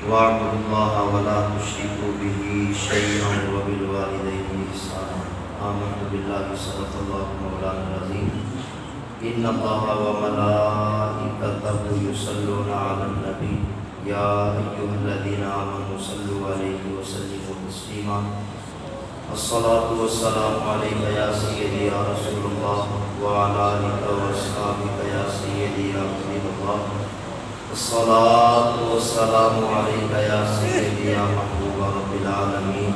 واعبدوا الله ولا تشركوا به شيئا وبالوالدين إحسانا آمنت بالله صدق الله مولانا العظيم إن الله وملائكته يصلون على النبي يا أيها الذين آمنوا صلوا عليه وسلموا تسليما الصلاة والسلام عليك يا سيدي يا رسول الله وعلى آلك وأصحابك يا سيدي يا حبيب الله الصلاة والسلام عليك يا سيدي يا محبوب رب العالمين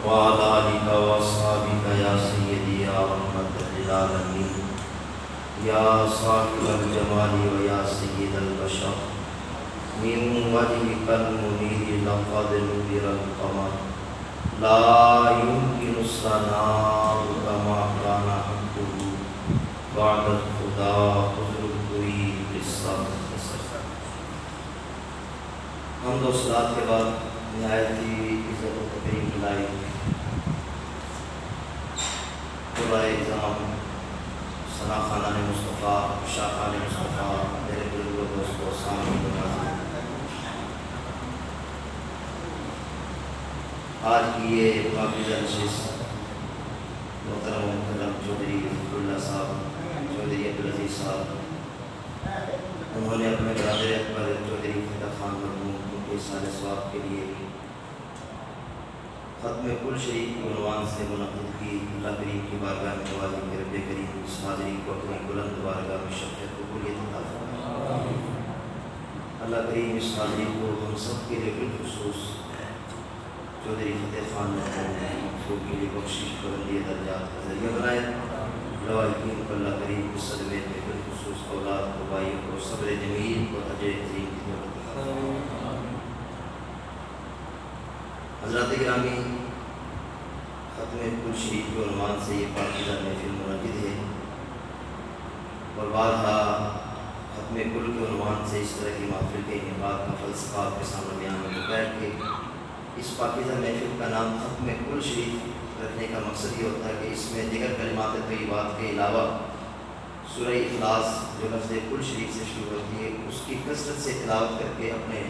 وعلى آلك وأصحابك يا سيدي يا رحمة للعالمين يا صاحب الجمال ويا سيد البشر من وجهك المنير لقد نذر القمر لا يمكن الثناء كما كان حقه بعد الخدا حضر کوئی قصہ حمد و صلات کے بعد نہایت ہی عزت و تکریم کی لائق قرائے اعظام ثنا خانہ مصطفیٰ شاہ خان مصطفیٰ میرے بزرگ دوستوں سامعین ناظرین، آج کی یہ پاکیزہ نشست محترم مکرم چودھری ظفر اللہ صاحب، چودھری عبدالعزیز صاحب، انہوں نے اپنے برادر اکبر چودھری فتح خان مرحوم ان کے سال ثواب کے لیے ختم کل شریف کے عنوان سے منعقد کی اللہ کریم کی بارگاہ میں دعا ہے کہ رب کریم اس حاضری کو اپنی بلند بارگاہ میں شفقت قبولیت عطا فرمائے۔ اللہ کریم اس حاضری کو ہم سب کے لیے بالخصوص چودھری فتح خان مرحوم کے لیے بخشش بلندی درجات کا ذریعہ بنائے۔ لوائقین کو اللہ کریم اس صدمے میں بالخصوص اولاد کو، بھائیوں کو، صبر جمیل کو، اجر عظیم کی نعمت عطا فرمائے۔ حضرات گرامی، ختم کل شریف کے عنوان سے یہ پاکیزہ محفل منعقد ہے اور بعضا ختم کل کے عنوان سے اس طرح کی محفل کے انعقاد کا فلسفہ آپ کے سامنے بیان میں بیٹھ کے اس پاکیزہ محفل کا نام ختم کل شریف رکھنے کا مقصد یہ ہوتا ہے کہ اس میں دیگر کلمات طیبات کے علاوہ سورہ اخلاص جو لفظ کل شریف سے شروع ہوتی ہے اس کی کثرت سے تلاوت کر کے اپنے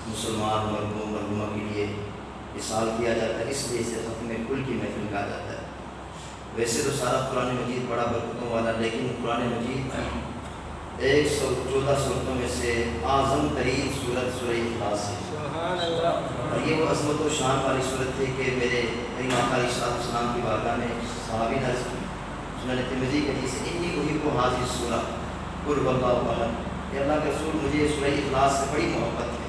مسلمان مرحوم مرحومہ کے لیے اصال کیا جاتا ہے، اس لیے اسے ختم کل کی محفل کہا جاتا ہے۔ ویسے تو سارا قرآن مجید بڑا برکتوں والا، لیکن قرآن مجید 114 صورتوں میں سے اعظم ترین صورت سورہ اخلاص ہے، اور یہ وہ عظمت و شان والی صورت ہے کہ میرے کریم آقا علیہ السلام کی بارگاہ میں صحابی نے عرض کی، سنن ترمذی کے حدیث ہے، انی احب ھذہ السورۃ قل ھو اللہ احد، کہ اللہ کے رسول مجھے سورہ اخلاص سے بڑی محبت ہے۔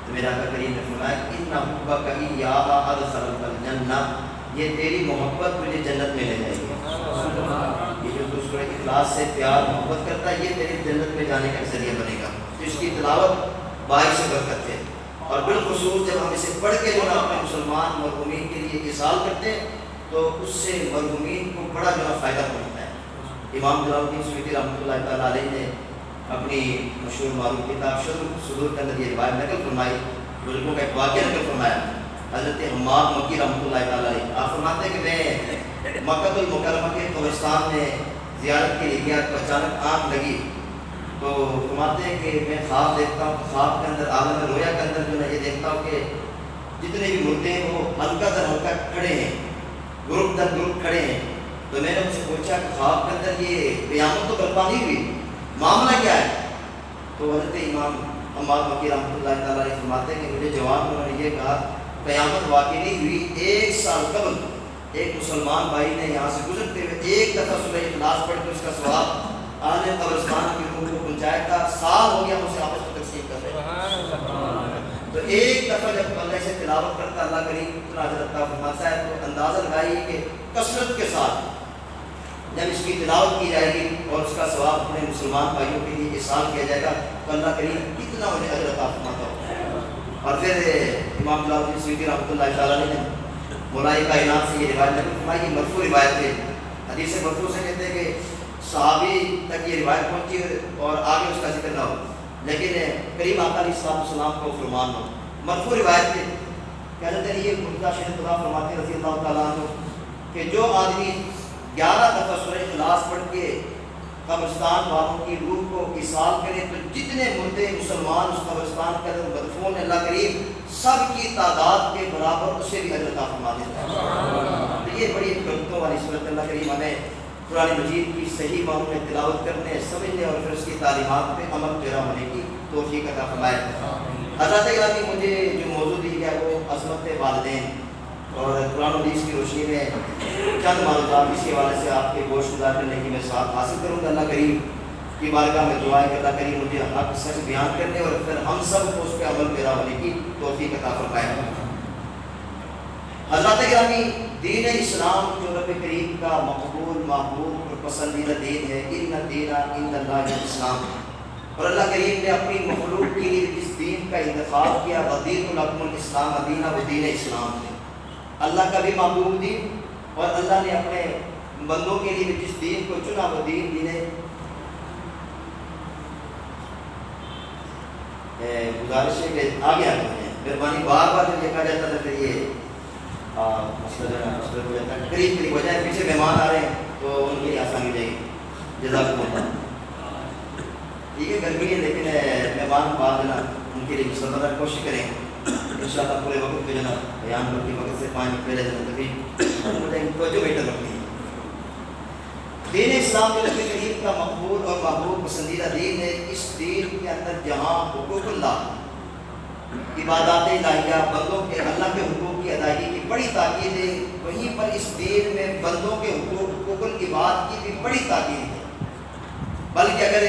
تو میرا آقا کریم نے فرمایا ان حبک ایھا ادخلک الجنہ، یہ تیری محبت مجھے جنت میں لے جائے گی۔ یہ جو تو سورہ اخلاص سے پیار محبت کرتا ہے یہ تیری جنت میں جانے کا ذریعہ بنے گا۔ تو اس کی تلاوت باعث برکت ہے، اور بالخصوص جب ہم اسے پڑھ کے جو نا اپنے مسلمان مرحومین کے لیے اصال کرتے ہیں تو اس سے مرحومین کو بڑا جو ہے فائدہ پہنچتا ہے۔ امام جلال الدین سیوطی رحمۃ اللہ تعالیٰ علیہ نے اپنی مشہور معروف کتاب شرح صدور کے اندر یہ روایت نقل فرمائی، بزرگوں کا ایک واقعہ نقل فرمایا۔ حضرت حماد مکی رحمۃ اللہ تعالیٰ علیہ آپ فرماتے ہیں کہ میں مکہ المکرمہ کے قبرستان میں زیارت کے لیے گیا تو اچانک آنکھ لگی، تو فرماتے ہیں کہ میں خواب دیکھتا ہوں، خواب کے اندر عالم رویا کے اندر جو ہے یہ دیکھتا ہوں کہ جتنے بھی مردے ہیں وہ ہلکا در ہلکا کھڑے ہیں، گروپ در گروپ کھڑے ہیں۔ تو میں نے ان سے پوچھا کہ خواب کے اندر یہ قیامت تو برپا نہیں ہوئی، معاملہ کیا ہے؟ تو حضرت امام حماد مکی رحمۃ اللہ تعالیٰ علیہ فرماتے ہیں کہ مجھے جواب میں انہوں نے یہ کہا قیامت واقع نہیں ہوئی، 1 سال قبل ایک مسلمان بھائی نے یہاں سے گزرتے ہوئے ایک دفعہ سورہ اخلاص پڑھ کے اس کا ثواب آنے قبرستان کی روح کو پہنچایا تھا، سال ہو گیا ہم اسے آپس میں تقسیم کر رہے ہیں۔ تو ایک دفعہ جب بندہ سے تلاوت کرتا اللہ کریم اتنا اجر عطا فرماتا ہے، تو اندازہ لگائیے کہ کثرت کے ساتھ جب اس کی تلاوت کی جائے گی اور اس کا ثواب اپنے مسلمان بھائیوں کے لیے احسان کیا جائے گا تو اللہ کریم کتنا مجھے اجر عطا فرماتا ہوگا۔ اور پھر امام جلال الدین سیوطی رحمۃ اللہ تعالیٰ نے مولائی کائنات سے یہ روایت نقل فرمائی، یہ مرفوع روایت ہے۔ حدیث مرفوع سے کہتے ہیں کہ صحابی تک یہ روایت پہنچی اور آگے اس کا ذکر نہ ہو، لیکن کریم آقا علیہ السلام کو فرمان ہو۔ مرفوع روایت ہے کہ حضرت علی مرتضیٰ شریف خدا فرماتے رضی اللہ تعالیٰ عنہ کہ جو آدمی 11 دفعہ سورہ اخلاص پڑھ کے قبرستان والوں کی روح کو ایصال کرے تو جتنے مردے مسلمان اس قبرستان کے اندر مدفون ہیں اللہ کریم سب کی تعداد کے برابر اسے بھی اجر عطا فرما دیتا ہے۔ یہ بڑی برکتوں والی صورت اللہ کریم ہمیں قرآن مجید کی صحیح معنوں میں تلاوت کرنے سمجھنے اور پھر اس کی تعلیمات پہ عمل پیرا ہونے کی توفیق عطا فرمائے۔ حضرات گرامی مجھے جو موضوع دی گیا وہ عظمت والدین اور قرآن و حدیث کی روشنی میں چند معلومات اس کے حوالے سے آپ کے گوشت گزار کرنے کی میں ساتھ حاصل کروں گا۔ اللہ کریم کی بارگاہ میں دعا ہے کہ اللہ کریم مجھے حق سچ بیان کرنے اور پھر ہم سب کو اس پہ عمل پیرا ہونے کی توفیق عطا فرمائے۔ حضرات گرامی دین اسلام جو رب کریم کا مقبول محبوب اور پسندیدہ دین ہے، ان الدین عند اللہ الاسلام، اور اللہ کریم نے اپنی مخلوق کے لیے جس دین کا انتخاب کیا ودین لکم الاسلام دینہ وہ دین اسلام ہے، اللہ کا بھی محبوب دین، اور اللہ نے اپنے بندوں کے لیے جس دین کو چنا وہ دین گزارش ہے کہ آگے مہربانی بار بار جب دیکھا جاتا تھا پھر یہ مسئلہ جو ہے مسئلہ ہو جاتا ہے، قریب قریب ہو جائے، پیچھے مہمان آ رہے ہیں تو ان کے لیے آسانی ہو جائے گی۔ جزاکم اللہ۔ ٹھیک ہے گرمی ہے لیکن مہمان بعد جو نا ان کے لیے مستقبل کوشش کریں انشاءاللہ پورے وقت پہ جو نا بیان کرتی وقت سے 5 منٹ پہلے جو نا تبھی توجہ بہتر رکھنی ہے۔ دین اسلام جو رب کریم کا مقبول اور محبوب پسندیدہ دین ہے، اس دین کے اندر جہاں حقوق اللہ عبادات الہیہ بندوں کے اللہ کے حقوق کی ادائیگی کی بڑی تاکید ہے، وہیں پر اس دین میں بندوں کے حقوق العباد کی بھی بڑی تاکید ہے۔ بلکہ اگر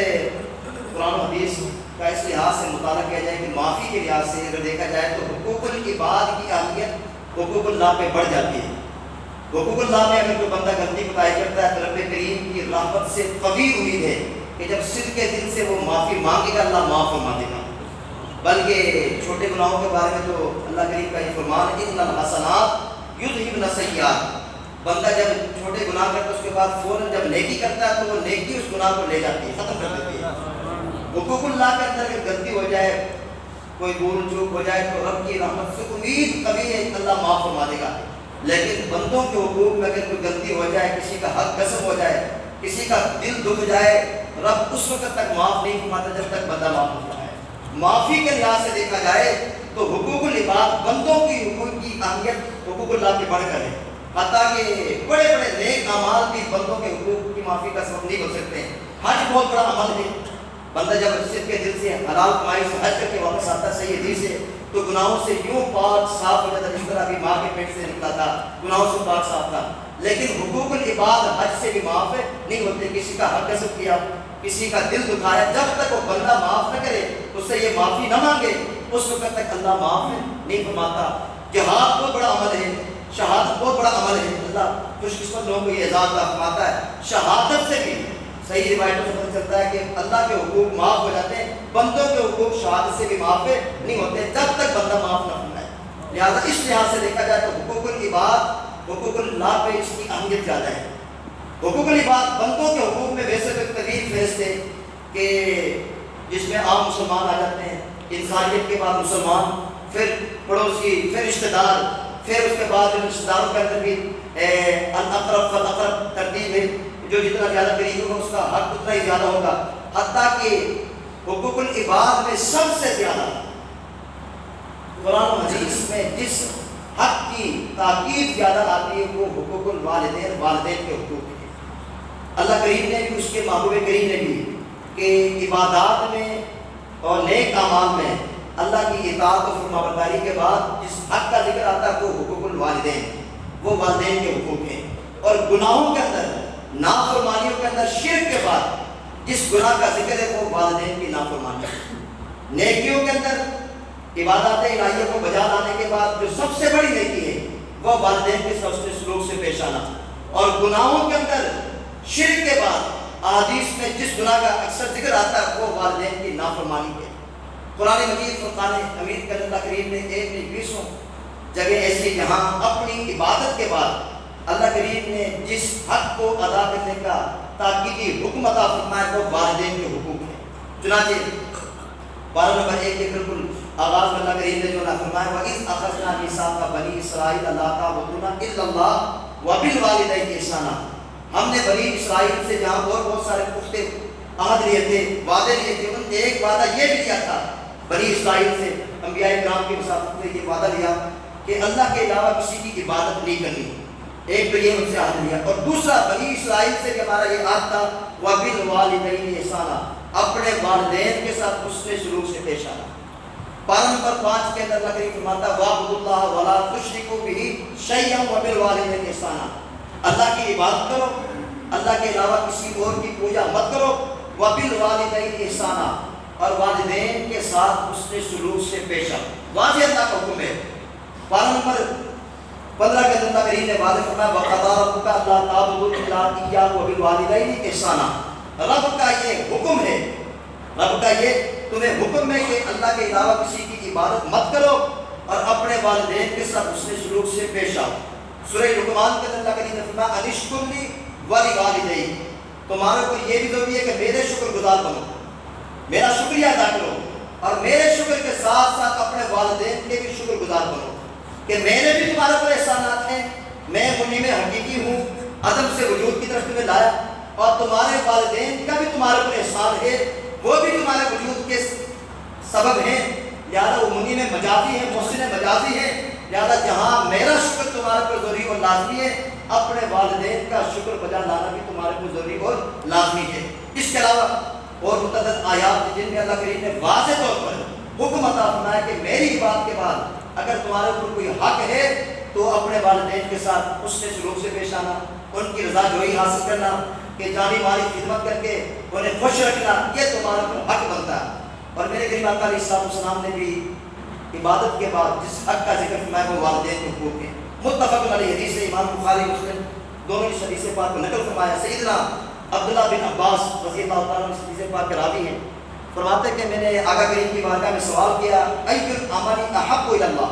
قرآن و حدیث کا اس لحاظ سے مطالعہ کیا جائے کہ معافی کے لحاظ سے اگر دیکھا جائے تو حقوق العباد کی اہمیت حقوق اللہ پہ بڑھ جاتی ہے۔ حقوق اللہ میں اگر کوئی بندہ غلطی بتائی کرتا ہے تو رب کریم کی رحمت سے قوی امید ہے کہ جب صدق کے دل سے وہ معافی مانگے گا اللہ معاف فرما دے گا۔ بلکہ چھوٹے گناہوں کے بارے میں تو اللہ کریم کا یہ فرمان ہے ان الحسنات یذہبن السیئات، بندہ جب چھوٹے گناہ کرتا ہے اس کے بعد فوراً جب نیکی کرتا ہے تو وہ نیکی اس گناہ کو لے جاتی ہے، ختم کر دیتی ہے۔ حقوق اللہ کے اندر اگر غلطی ہو جائے، کوئی بھول چوک ہو جائے تو رب کی رحمت سے امید کبھی ہے کہ اللہ معاف فرما دے گا۔ لیکن بندوں کے حقوق میں اگر کوئی غلطی ہو جائے، کسی کا حق قسم ہو جائے، کسی کا دل دکھ جائے، رب اس وقت تک معاف نہیں فرماتا جب تک بندہ معاف ہوتا ہے۔ معافی کے لحاظ سے دیکھا جائے تو حقوق العباد بندوں کی حقوق کی اہمیت حقوق اللہ کے بڑھ کر ہے، حتیٰ کہ بڑے بڑے نیک اعمال بھی بندوں کے حقوق کی معافی کا سبب نہیں بن سکتے ہیں۔ حج بہت بڑا عمل ہے، بندہ جب صدق کے دل سے حلال کمائی سے حج کر کے واپس آتا ہے صحیح حدیث سے تو گناہوں سے یوں پاک صاف ہو جاتا جس طرح ابھی ماں کے پیٹ سے نکلا تھا، گناہوں سے پاک صاف تھا۔ لیکن حقوق العباد حج سے بھی معاف نہیں ہوتے، کسی کا حق غصب کیا، کسی کا دل دکھایا، جب تک وہ بندہ معاف نہ کرے اس سے یہ معافی نہ مانگے اس وقت تک اللہ معاف نہیں فرماتا۔ جہاد بہت بڑا عمل ہے، شہادت بہت بڑا عمل ہے، اللہ خوش قسمت لوگوں کو یہ اعزاز فرماتا ہے۔ شہادت سے بھی صحیح روایتوں سے پتہ چلتا ہے کہ اللہ کے حقوق معاف ہو جاتے ہیں، بندوں کے حقوق شہادت سے بھی معاف نہیں ہوتے جب تک بندہ معاف نہ فرمائے۔ لہٰذا اس لحاظ سے دیکھا جائے تو حقوق العباد حقوق اللہ پہ اس کی اہمیت زیادہ ہے۔ حقوق العباد بندوں کے حقوق میں ویسے تو طویل فہرست ہے کہ جس میں عام مسلمان آ جاتے ہیں، انسانیت کے بعد مسلمان، پھر پڑوسی، پھر رشتہ دار، پھر اس کے بعد رشتہ داروں کے اندر بھی الاقرب فالاقرب ترتیب ہے، جو جتنا زیادہ قریب ہوگا اس کا حق اتنا ہی زیادہ ہوگا۔ حتیٰ کہ حقوق العباد میں سب سے زیادہ قرآن و حدیث میں جس حق کی تاکید زیادہ آتی ہے وہ حقوق الوالدین، والدین کے حقوق ہیں۔ اللہ کریم نے بھی، اس کے محبوب کریم نے بھی کہ عبادات میں اور نیک اعمال میں اللہ کی اطاعت و فرمانبرداری کے بعد جس حق کا ذکر آتا ہے وہ حقوق الوالدین، وہ والدین کے حقوق ہیں۔ اور گناہوں کے اندر، نافرمانیوں کے اندر، شرک کے بعد جس گناہ کا ذکر ہے وہ والدین کی نافرمانی ہے۔ نیکیوں کے اندر عبادات الہیہ کو بجا لانے کے بعد جو سب سے بڑی نیکی ہے وہ والدین کے حسن سلوک سے پیش آنا، اور گناہوں کے اندر شرک کے بعد احادیث میں جس گناہ کا اکثر ذکر آتا ہے وہ والدین کی نافرمانی ہے۔ قرآن مجید فرقان حمید کا اللہ کریم نے 20 جگہ ایسی جہاں اپنی عبادت کے بعد اللہ کریم نے جس حق کو ادا کرنے کا تاکیدی حکم عطا فرمایا وہ والدین کے حقوق ہیں۔ چنانچہ پارہ نمبر 1 کے بالکل آغاز میں اللہ کریم نے جو فرمایا وَإِذْ أَخَذْنَا مِيثَاقَ بَنِي إِسْرَائِيلَ لَا تَعْبُدُونَ إِلَّا اللَّهَ وَبِالْوَالِدَيْنِ إِحْسَانًا، ہم نے بنی اسرائیل سے جہاں اور بہت سارے پختہ عہد لیے تھے، وعدے لیے تھے، ان نے ایک وعدہ یہ بھی لیا تھا بنی اسرائیل سے، انبیاء کرام کی مسافت سے یہ وعدہ لیا کہ اللہ کے علاوہ کسی کی عبادت نہیں کرنی. ایک تو یہ ان سے عہد لیا، اور دوسرا بنی اسرائیل سے کہ ہمارا یہ عہد تھا وَبِالْوَالِدَيْنِ احسانا، اپنے والدین کے ساتھ حسن سلوک سے پیش آنا. پارہ نمبر 5 کے اندر اللہ کریم فرماتا ہے وَاعْبُدُوا اللَّهَ وَلَا تُشْرِكُوا بِهِ شَيْئًا وَبِالْوَالِدَيْنِ احسانا، اللہ کی عبادت کرو، اللہ کے علاوہ کسی اور کی پوجا مت کرو. وَبِالْوَالِدَيْنِ احسانا، اور والدین کے ساتھ حسن سلوک سے پیش آؤ. واضح اللہ کا حکم ہے. پارہ نمبر 15 کے اندر اللہ کریم نے واضح فرمایا وَقَضَىٰ رَبُّكَ أَلَّا تَعْبُدُوا إِلَّا إِيَّاهُ وَبِالْوَالِدَيْنِ احسانا. رب کا یہ حکم ہے، رب کا یہ تمہیں حکم ہے کہ اللہ کے علاوہ کسی کی عبادت مت کرو اور اپنے والدین کے ساتھ حسن سلوک سے پیش آؤ. سورہ لقمان کے اندر اللہ کریم نے فرمایا أَنِ اشْكُرْ لِي وَلِوَالِدَيْكَ، تمہارے کو یہ بھی ضروری ہے کہ میرے شکر گزار بنو، میرا شکریہ ادا کرو، اور میرے شکر کے ساتھ ساتھ اپنے والدین کے بھی شکر گزار بنو کہ میرے بھی تمہارے پر احسانات ہیں. میں منعم حقیقی ہوں، عدم سے وجود کی طرف تمہیں لایا، اور تمہارے والدین کا بھی تمہارے پر احسان ہے، وہ بھی تمہارے وجود کے سبب ہیں. لہٰذا وہ منعم مجازی ہیں، محسن مجازی ہیں. لہٰذا جہاں میرا شکر تمہارے پر ضروری اور لازمی ہے، اپنے والدین کا شکر بجا لانا بھی تمہارے پر ضروری اور لازمی ہے. اس کے علاوہ اور متعدد آیات جن میں اللہ کریم نے واضح طور پر حکم عطا فرمایا کہ میری بات کے بعد اگر تمہارے اوپر کوئی حق ہے تو اپنے والدین کے ساتھ حسن سلوک سے پیش آنا، ان کی رضا جوئی حاصل کرنا، کہ جانی مالی خدمت کر کے انہیں خوش رکھنا، یہ تمہارے اوپر حق بنتا ہے. اور میرے کریم آقا علیہ السلام نے بھی عبادت کے بعد جس حق کا ذکر فرمایا وہ والدین کے حقوق ہیں. متفق علیہ حدیث سے امام بخاری مسلم دونوں اس حدیث پاک کو نقل فرمایا. سیدنا عبداللہ بن عباس رضی اللہ تعالیٰ عنہ اس حدیث پاک کے راوی ہیں، فرماتے کہ میں نے آقا کریم کی بارگاہ میں سوال کیا ای العمل احب الی اللہ،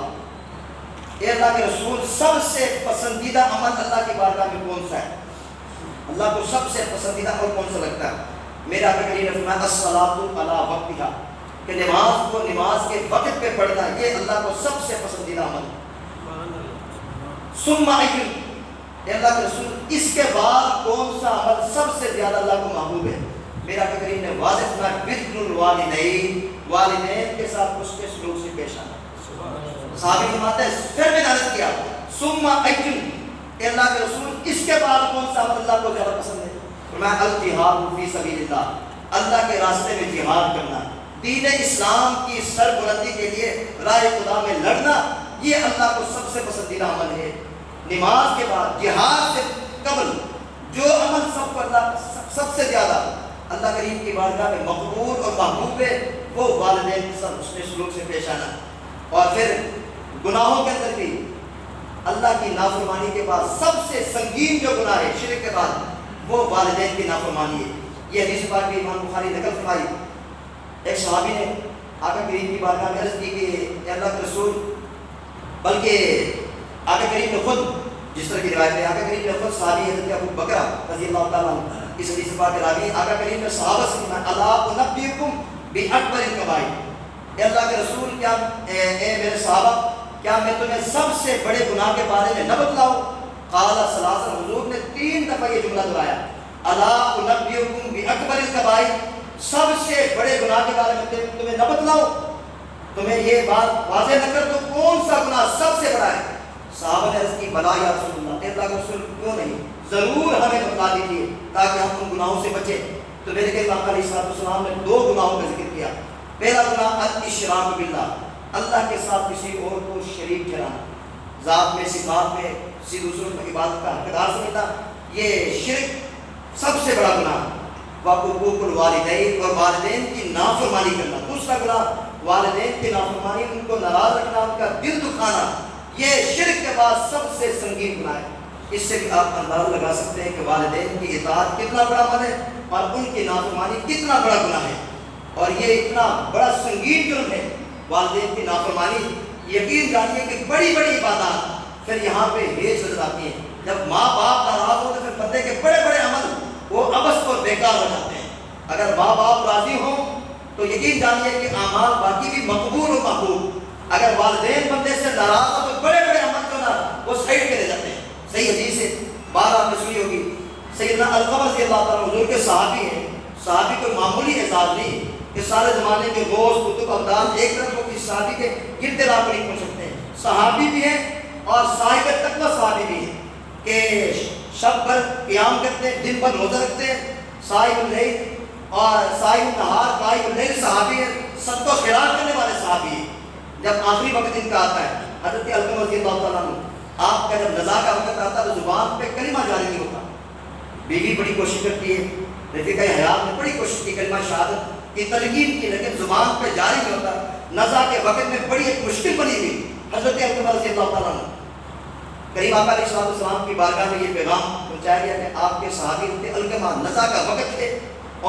اے اللہ کے رسول سب سے پسندیدہ عمل اللہ کی بارگاہ میں کون سا ہے، اللہ کو سب سے پسندیدہ عمل کون سا لگتا ہے؟ میرے آقا کریم نے فرمایا الصلاۃ علی وقتہا، کہ نماز کو نماز کے وقت پہ پڑھنا یہ اللہ کو سب سے پسندیدہ عمل ہے. ثم ای، اے اللہ کے رسول اس کے بعد کون سا عمل سب سے زیادہ اللہ کو محبوب ہے؟ میرا آقا کریم نے واضح فرمایا بر الوالدین، والدین کے ساتھ اس کے سلوک سے پیش آنا. صحابی فرماتے ہیں پھر میں نے عرض کیا ثم ای، اے اللہ کے رسول اس کے بعد کون سا عمل اللہ کو زیادہ پسند ہے؟ فرمایا الجہاد فی سبیل اللہ، اللہ کے راستے میں جہاد کرنا، دین اسلام کی سربلندی کے لیے راہ خدا میں لڑنا، یہ اللہ کو سب سے پسندیدہ عمل ہے. نماز کے بعد جہاد سے قبل جو عمل سب کو اللہ سب سے زیادہ اللہ کریم کی بارگاہ میں مقبول اور محبوب ہے وہ والدین کے ساتھ حسن سلوک سے پیش آنا. اور پھر گناہوں کے اندر بھی اللہ کی نافرمانی کے بعد سب سے سنگین جو گناہ ہے شرک کے بعد وہ والدین کی نافرمانی ہے. یہ حدیث پاک بھی امام بخاری نقل فرمائی. ایک صحابی نے آقا کریم کی بارگاہ میں عرض کی کہ اے اللہ کے رسول، بلکہ آقا کریم نے خود، جس طرح کی روایت ہے آقا کریم نے خود صحابی حضرت ابو بکر رضی اللہ تعالیٰ عنہ اس حدیث پاک کے راوی آقا کریم نے صحابہ سے فرمایا الا انبئکم باکبر الکبائر، اے اللہ کے رسول کیا اے میرے صحابہ کیا میں تمہیں سب سے بڑے گناہ کے بارے میں نہ بتلاؤں؟ قال ثلاثا، حضور نے 3 دفعہ یہ جملہ دہرایا الا انبئکم باکبر الکبائر، سب سے بڑے گناہ کے بارے میں تمہیں نہ بتلاؤں؟ تمہیں یہ بات واضح نہ کر تو کون سا گناہ سب سے بڑا ہے؟ صحابہ نے عرض کی بلا یا رسول اللہ، اے اللہ کے رسول کیوں نہیں، ضرور ہمیں بتلا دیجیے تاکہ ہم ان گناہوں سے بچیں. تو میرے کہ آقا علیہ السلام نے 2 گناہوں کا ذکر کیا. پہلا گناہ الاشراک باللہ، اللہ کے ساتھ کسی اور کو شریک ٹھہرانا، ذات میں صفات میں کسی دوسرے کو عبادت کا حقدار سمجھنا، یہ شرک سب سے بڑا گناہ. وحقوق الوالدین، اور والدین کی نافرمانی کرنا. دوسرا گناہ والدین کی نافرمانی، ان کو ناراض رکھنا، ان کا دل دکھانا، یہ شرک کے بعد سب سے سنگین گناہ ہے. اس سے بھی آپ اندازہ لگا سکتے ہیں کہ والدین کی اطاعت کتنا بڑا عمل ہے اور ان کی نافرمانی کتنا بڑا گناہ ہے. اور یہ اتنا بڑا سنگین جرم ہے والدین کی نافرمانی. یقین جانیے کہ بڑی بڑی عبادات پھر یہاں پہ ہیج نظر آتی ہیں. جب ماں باپ ناراض ہو تو پھر بندے کے بڑے بڑے عمل وہ عبث اور بیکار ہو جاتے ہیں. اگر ماں باپ راضی ہوں تو یقین جانیے کہ اعمال باقی بھی مقبول و محبوب. اگر والدین بندے سے ناراض ہو تو بڑے بڑے عمل جو نا وہ سائڈ پہ لے جاتے ہیں. صحیح حدیث ہے، بار آپ نے سنی ہوگی سیدنا علقمہ رضی اللہ تعالیٰ حضور کے صحابی ہیں. صحابی کوئی معمولی اعزاز نہیں کہ سارے زمانے کے دوست کتب ابدال ایک طرف کو کسی صحابی کے گرد راہ پر نہیں پہنچ سکتے ہیں. صحابی بھی ہیں اور صاحب تقویٰ صحابی بھی ہیں کہ شب بھر قیام کرتے ہیں, دن بھر روزہ رکھتے ہیں. صاحب اللیل اور صاحب النہار قائم اللیل صحابی ہیں, صدقہ و خیرات کرنے والے صحابی ہیں. جب آخری وقت ان کا آتا ہے, حضرت علقمہ رضی اللہ تعالیٰ عنہ, آپ کا جب نزا کا وقت آتا ہے تو زبان پہ کلمہ جاری نہیں ہوتا. بیوی بڑی کوشش کرتی ہے, رفیقہ حیات نے بڑی کوشش کی کلمہ شہادت کی تلقین کی, لیکن زبان پہ جاری نہیں ہوتا. نزا کے وقت میں بڑی ایک مشکل بنی ہوئی. حضرت علقمہ رضی اللہ تعالیٰ عنہ کریم آقا علیہ السلام کی بارگاہ میں یہ پیغام پہنچایا گیا کہ آپ کے صحابی حضرت علقمہ نزا کا وقت ہے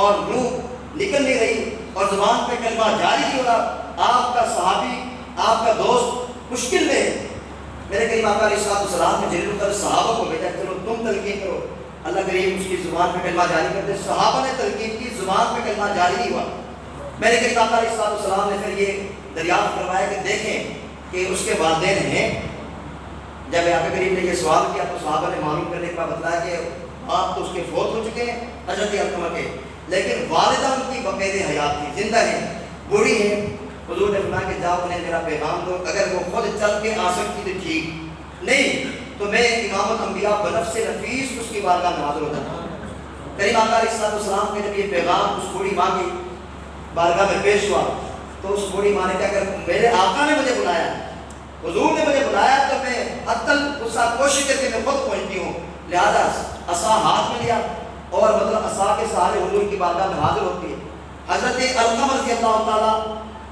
اور روح نکل نہیں رہی اور زبان پہ کلمہ جاری نہیں ہو رہا. آپ کا صحابی, آپ کا دوست مشکل میں ہے. میرے کریم آقا علیہ السلام نے جلیل القدر صحابہ کو بھیجا, چلو تم تلقین کرو. اللہ کریم اس کی زبان پہ کلمہ جاری کرتے. صحابہ نے تلقین کی, زبان پہ کلمہ جاری نہیں ہوا. میرے کریم آقا علیہ السلام نے پھر یہ دریافت کروایا کہ دیکھیں کہ اس کے والدین ہیں. جب آقا کریم نے یہ سوال کیا تو صحابہ نے معلوم کرنے کے بعد بتایا کہ آپ تو اس کے فوت ہو چکے ہیں حضرت علقمہ کے, لیکن والدہ ان کی بقید حیات تھی, زندہ ہیں, بوڑھی ہیں. حضور نے فرمایا کہ جاؤ انہیں میرا پیغام دو, اگر وہ خود چل کے آ سکتی تو ٹھیک, نہیں تو میں امام الانبیاء بنفس نفیس اس کی بارگاہ میں حاضر ہوتا ہوں. کریم آقا علیہ السلام کے جب یہ پیغام اس بوڑھی ماں کی بارگاہ میں پیش ہوا تو اس بوڑھی ماں نے کہا کہ میرے آقا نے مجھے بلایا, حضور نے مجھے بلایا تو میں حتل اس ساتھ کوشش کر کے میں خود پہنچتی ہوں, لہذا عصا ہاتھ میں لیا اور مطلب عصا کے سہارے حضور کی بارگاہ میں حاضر ہوتی ہے. حضرت علقمہ رضی اللہ تعالیٰ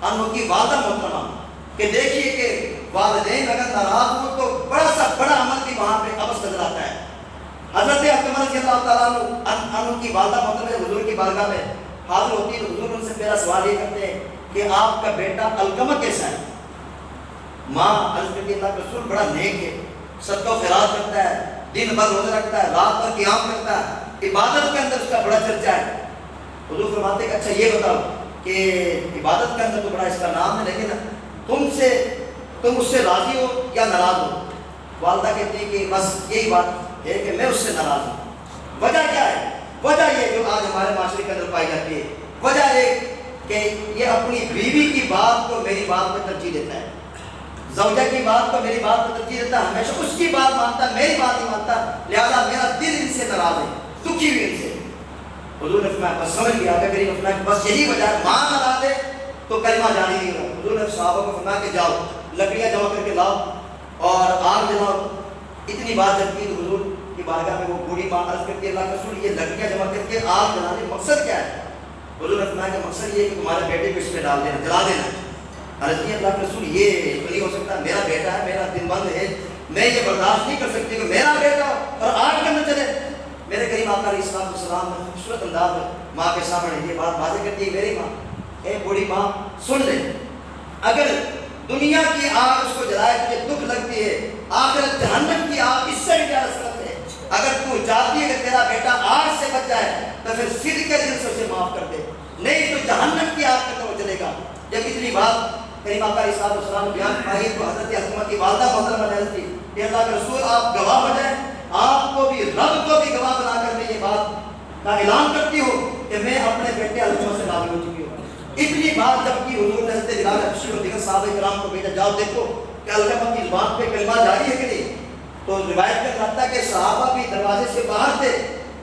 عنہ کی والدہ محترمہ کہ دیکھیے کہ والدین اگر ناراض ہو تو بڑا سا بڑا عمل بھی وہاں پہ عبث نظر آتا ہے. حضرت علقمہ رضی اللہ تعالیٰ عنہ کی والدہ محترمہ حضور کی بارگاہ میں حاضر ہوتی ہے تو حضور ان سے پہلا سوال یہ کرتے ہیں کہ آپ کا بیٹا علقمہ کیسا ہے؟ ماں عرض کرتی ہے اللہ کے رسول بڑا نیک ہے, صدقہ و خیرات کرتا ہے, دن بھر روزہ رکھتا ہے, رات بھر قیام کرتا ہے, عبادت کے اندر اس کا بڑا چرچا ہے. حضور فرماتے ہیں کہ اچھا یہ بتاؤ کہ عبادت کے اندر تو بڑا اس کا نام ہے, لیکن تم اس سے راضی ہو یا ناراض ہو؟ والدہ کہتی ہے کہ بس یہی بات ہے کہ میں اس سے ناراض ہوں. وجہ کیا ہے؟ وجہ یہ جو آج ہمارے معاشرے کے اندر پائی جاتی ہے, وجہ یہ کہ یہ اپنی بیوی کی بات کو میری بات پہ ترجیح دیتا ہے, زوجہ کی بات کو میری بات پہ ترجیح دیتا ہے, ہمیشہ اس کی بات مانتا ہے, میری بات نہیں مانتا, لہذا میرا دل ان سے ناراض ہے, دکھی ہوئی ان سے. حضور نے فرمایا بس سمجھ گیا, آقا کریم نے فرمایا بس یہی وجہ ہے, ماں ناراض ہے تو کلمہ جاری نہیں ہوا. حضور نے صحابہ کو فرمایا کہ جاؤ لکڑیاں جمع کر کے لاؤ اور آگ جلاؤ. اتنی بات جب کی تو حضور کی بارگاہ میں وہ بوڑھی ماں عرض کرتی ہے اللہ کے رسول یہ لکڑیاں جمع کر کے آگ جلانے مقصد کیا ہے؟ حضور نے فرمایا کہ مقصد یہ ہے کہ تمہارے بیٹے کو اس میں ڈال دینا, جلا دینا. عرض کی اللہ کے رسول یہ نہیں ہو سکتا, میرا بیٹا ہے, میرا دل بند ہے, میں یہ برداشت نہیں کر سکتی کہ میرا بیٹا اور آگ کے اندر چلے. میرے کریم آقا علیہ السلام نے خوبصورت انداز میں ماں کے سامنے یہ بات واضح کرتی ہے, میری ماں, اے بوڑھی ماں سن لے, اگر دنیا کی آگ اس کو جلائے تجھے دکھ لگتی ہے, آخرت جہنم کی آگ اس سے بھی زیادہ سخت ہے. اگر تو چاہتی ہے کہ تیرا بیٹا آگ سے بچ جائے تو پھر صدق کے دل سے اسے معاف کر دے, نہیں تو جہنم کی آگ کے طرف چلے گا. جب اتنی بات کریم آقا علیہ السلام نے بیان فرمائی تو حضرت علقمہ کی والدہ محترمہ نے عرض کی کہ اللہ کے رسول آپ گواہ ہو جائیں, آپ کو بھی رب کو بھی گواہ بنا کر میں یہ بات کا اعلان کرتی ہوں کہ میں اپنے بیٹے علقمہ سے راضی ہو چکی ہوں. اتنی بات جب کی حضور نے حضرت بلال حبشی اور دیگر صحابہ کرام کو بھیجا, جاؤ دیکھو کہ علقمہ کی زبان پہ کلمہ جاری ہے کہ نہیں. تو روایت میں کہتا ہے کہ صحابہ بھی دروازے سے باہر تھے,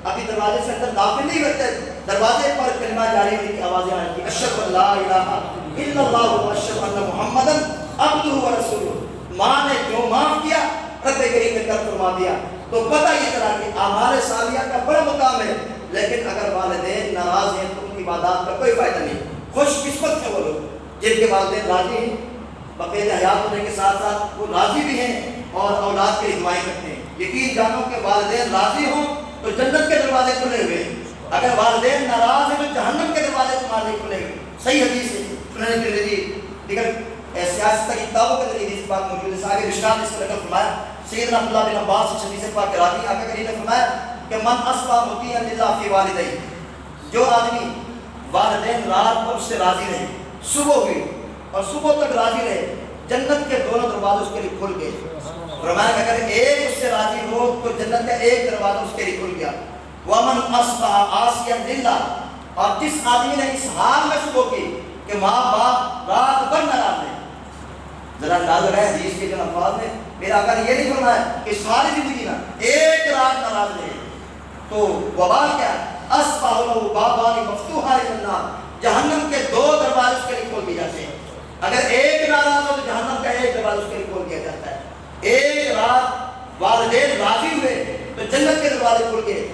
ابھی دروازے سے اندر داخل نہیں ہوتے, دروازے پر کلمہ جاری ہونے کی آوازیں آئی تھی, اشہد ان لا الہ الا اللہ و اشہد ان محمدا عبدہ و رسولہ. ماں نے جو معاف کیا رب کریم نے کر فرما دیا. تو پتہ یہ چلا کہ اعمال صالحہ کا بڑا مقام ہے, لیکن اگر والدین ناراض ہیں تو ان کی عبادات کا کوئی فائدہ نہیں. خوش قسمت ہیں وہ لوگ جن کے والدین راضی ہیں, بقید حیات ہونے کے ساتھ ساتھ وہ راضی بھی ہیں اور اولاد کے لیے دعائیں کرتے ہیں. یقین جانو کہ والدین راضی ہوں تو جنت کے دروازے کھلے ہوئے ہیں, اگر والدین ناراض ہیں تو جہنم کے دروازے تمہارے لیے کھلے ہوئے. صحیح حدیث ہے, سنن ترمذی دیگر سیاست کی کتابوں کے اندر حدیث پاک موجود ہے. آگے مشکات اس کا نقل فرمایا سیدنا عبداللہ بن عباس سے حدیث پاک راوی آقا کریم نے فرمایا کہ من اصبح مطیعا للہ فی والدیہ, جو آدمی والدین رات پر اس سے راضی رہے, صبح ہوئی اور صبح تک راضی رہے, جنت کے دونوں دروازے اس کے لیے کھل گئے. فرمایا کہ اگر ایک اس سے راضی ہو تو جنت کا ایک دروازہ اس کے لیے کھل گیا. ومن اصبح عاصیا للہ، اور جس آدمی نے اس حال میں صبح کی کہ ماں باپ رات بھر ناراض ہیں. ذرا اندازہ ہے حدیث کے جو الفاظ میں میرا آقا نے یہ نہیں فرمایا کہ ساری زندگی نا ایک رات ناراض رہے تو وبال کیا ہے؟ اصبح له بابان مفتوحان من النار، جہنم کے 2 دروازے اس کے لیے کھول دیے جاتے ہیں. اگر ایک ناراض ہو تو جہنم کا ایک دروازہ اس کے لیے کھول دیا جاتا ہے. ایک رات والدین راضی ہوئے تو جنت کے دروازے کھل گئے.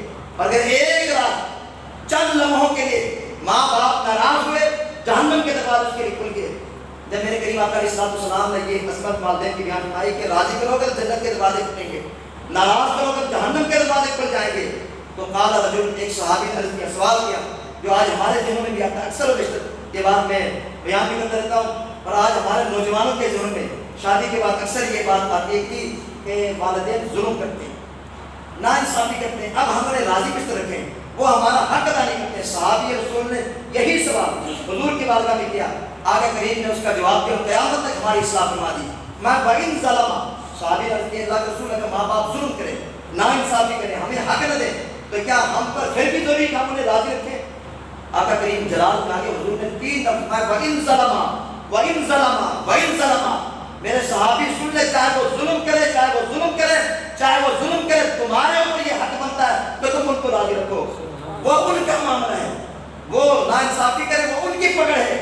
اگر ایک رات چند لمحوں کے لیے ماں باپ ناراض ہوئے جہنم کے دروازے اس کے لیے کھل گئے. جب میرے کریم آقا علیہ السلام نے یہ عصمت والدین کی بیان فرمائی کہ راضی کرو گے تو جنت کے دروازے کھلیں گے، ناراض کرو گے تو جہنم کے دروازے کھل جائیں گے. تو قال رجل، ایک صحابی نے عرض کیا، سوال کیا جو آج ہمارے ذہنوں میں بھی آتا ہے. اکثر و بیشتر یہ بات میں بیان بھی کرتا رہتا ہوں، اور آج ہمارے نوجوانوں کے ذہن میں شادی کے بعد اکثر یہ بات آتی ہے کہ والدین ظلم کرتے ہیں، ناانصافی کرتے ہیں، اب ہمارے راضی کس طرح رکھیں، وہ ہمارا حق ادا نہیں کرتے. صحابی رسول نے یہی سوال حضور کی بارگاہ میں کیا. آگے کریم نے اس کا جواب دیا، قیامت تک ہماری اصلاح فرما دی. میں وَإِن ظَلَمَ، صحابی رضی اللہ کے رسول اگر ماں باپ ظلم کرے، ناانصافی کرے، ہمیں حق نہ دیں تو کیا ہم پر پھر بھی ضروری کہ ہم انہیں راضی رکھیں؟ آقا کریم جلال میں آگے حضور نے 3 دفعہ وَإِن ظَلَمَ وَإِن ظَلَمَ وَإِن ظَلَمَ. میرے صحابی سن لے، چاہے وہ ظلم کرے، چاہے وہ ظلم کرے، چاہے وہ ظلم کرے، تمہارے اوپر یہ حق بنتا ہے کہ تم ان کو راضی رکھو. وہ ان کا معاملہ ہے، وہ ناانصافی کرے وہ ان کی پکڑ ہے.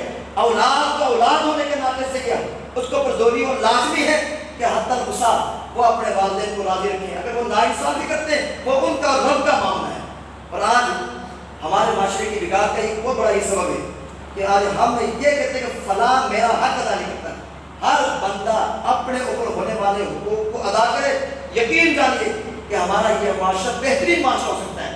اولاد کو اولاد ہونے کے ناطے سے کیا اس کو پر ضروری اور لازمی ہے کہ حتی الوسع وہ اپنے والدین کو راضی رکھیں. اگر وہ ناانصافی کرتے ہیں وہ ان کا رب کا معاملہ ہے. اور آج ہمارے معاشرے کی بگاڑ کا ایک بہت بڑا یہ سبب ہے کہ آج ہم یہ کہتے ہیں کہ فلاں میرا حق ادا نہیں کرتا. ہر بندہ اپنے اوپر ہونے والے حقوق کو ادا کرے. یقین جانیے کہ ہمارا یہ معاشرہ بہترین معاشرہ ہو سکتا ہے.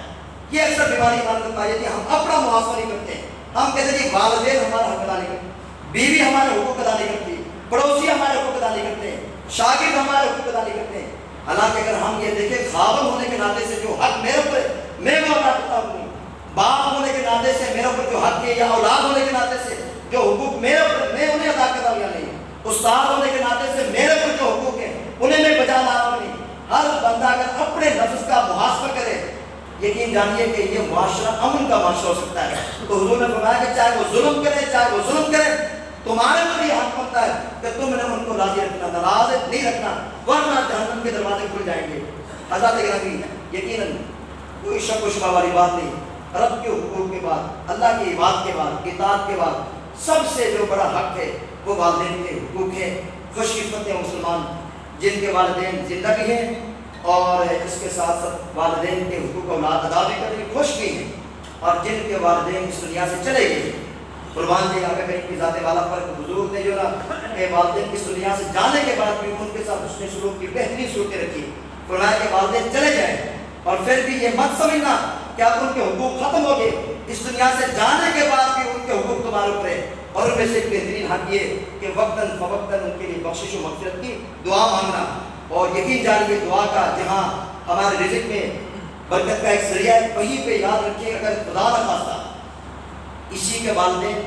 یہ اکثر بیماری ہمارے پائی جاتی ہے، ہم اپنا محاسبہ نہیں کرتے ہیں. ہم کہتے ہیں کہ والدین ہمارا حق ادا نہیں کرتے، بیوی ہمارے حقوق ادا نہیں کرتی، پڑوسی ہمارے حقوق ادا نہیں کرتے، شاگرد ہمارے حقوق ادا نہیں کرتے. حالانکہ اگر ہم یہ دیکھیں خاوند ہونے کے ناطے سے جو حق میرے اوپر میں وہ ادا کرتا ہوں، باپ ہونے کے ناطے سے میرے اوپر جو حق ہے، یا اولاد ہونے کے ناطے سے جو حقوق میرے اوپر میں انہیں ادا کرتا ہوں یا نہیں، استاد ہونے کے ناطے سے میرے اوپر جو حقوق ہیں انہیں میں بجا لا رہا ہوں نہیں. ہر بندہ اگر اپنے نفس کا محاسبہ کرے، یقین جانیے کہ یہ معاشرہ امن کا معاشرہ ہو سکتا ہے. تو حضور نے فرمایا کہ چاہے وہ ظلم کرے، چاہے وہ ظلم کرے، تمہارے پر یہ حق بنتا ہے کہ تم نے ان کو راضی رکھنا، ناراض نہیں رکھنا، ورنہ جہنم کے دروازے کھل جائیں گے. حضرت گرامی یقیناً کوئی شک و شبہ والی بات نہیں، رب کے حقوق کے بعد، اللہ کی عبادت کے بعد، اطاعت کے بعد سب سے جو بڑا حق ہے وہ والدین کے حقوق ہے. خوش قسمت ہیں مسلمان جن کے والدین زندہ بھی ہیں اور اس کے ساتھ ساتھ والدین کے حقوق اولاد ادا بھی کرنے کی خوش بھی ہیں، اور جن کے والدین اس دنیا سے چلے گئے. قربان دے آقا کریم کی ذات والا پر حضور نے جو نا کہ والدین اس دنیا سے جانے کے بعد بھی ان کے ساتھ حسن سلوک کی بہترین صورتیں رکھی. فرمایا کہ والدین چلے جائیں اور پھر بھی یہ مت سمجھنا کہ اب ان کے حقوق ختم ہو گئے، اس دنیا سے جانے کے بعد بھی ان کے حقوق تمہارے اوپر ہے. اور ان میں سے ایک بہترین حق یہ کہ وقتاً فوقتاً ان کے لیے بخشش و مغفرت کی دعا مانگنا. اور یقین جانیے دعا کا جہاں ہمارے رزق میں برکت کا ایک ذریعہ ہے، وہیں پہ یاد رکھیے اگر خدا نہ خواستہ اسی کے والدین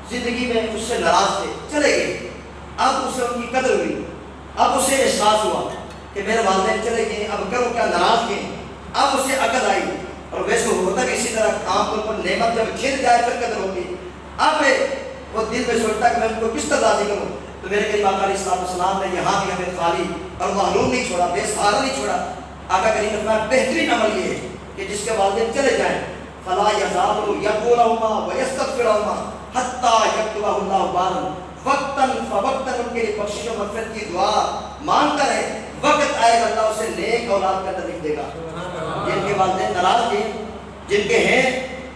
زندگی میں اس سے ناراض تھے، چلے گئے، اب اسے ان کی قدر ہوئی، اب اسے احساس ہوا کہ میرے والدین چلے گئے، اب کرو کیا، ناراض گئے، اب اسے عقل آئی. اور ویسے ہوتا بھی اسی طرح عام طور پر نعمت جب کھل جائے پھر قدر ہوتی. اب وہ دل میں سوچتا کہ میں ان کو کس طرح راضی کروں. تو میرے کریم آقا علیہ السلام نے یہاں بھی ہمیں خالی اور محروم نہیں چھوڑا، بے سہارا نہیں چھوڑا. آقا کریم نے فرمایا بہترین عمل یہ ہے کہ جس کے والدین چلے جائیں فلا یزال یقولهما ویستغفرهما حتی یکتبہ اللہ بارا، وقتاً فوقتاً ان کے لیے بخشش و مغفرت کی دعا مانگتا رہے. وقت آئے گا اللہ اسے نیک اولاد کا درجہ دے گا. جن کے والدین ناراض ہیں، جن کے ہیں،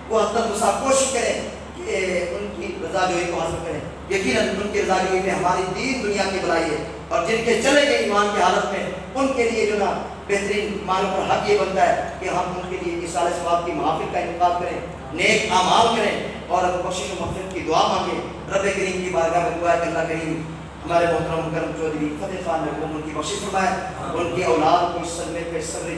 وہ حتی الوسع کوشش کریں کہ ان کی رضا جوئی کو حاصل کریں. یقیناً ان کی رضا جوئی میں ہماری دین دنیا کی بھلائی ہے. اور جن کے چلے گئے ایمان کی حالت میں، ان کے لیے جو نا بہترین ایمانوں پر حق یہ بنتا ہے کہ ہم ان کے لیے اصالہ ثواب کی محافل کا انعقاد کریں، نیک اعمال کریں اور بخشش و مغفرت کی دعا مانگیں. رب کریم کی بارگاہ میں دعا ہے کہ اللہ کریم ہمارے محترم مکرم چودھری فتح خان محبوب ان کی بخشش فرمائے، ان کی اولاد کو اس صدمے پہ صبر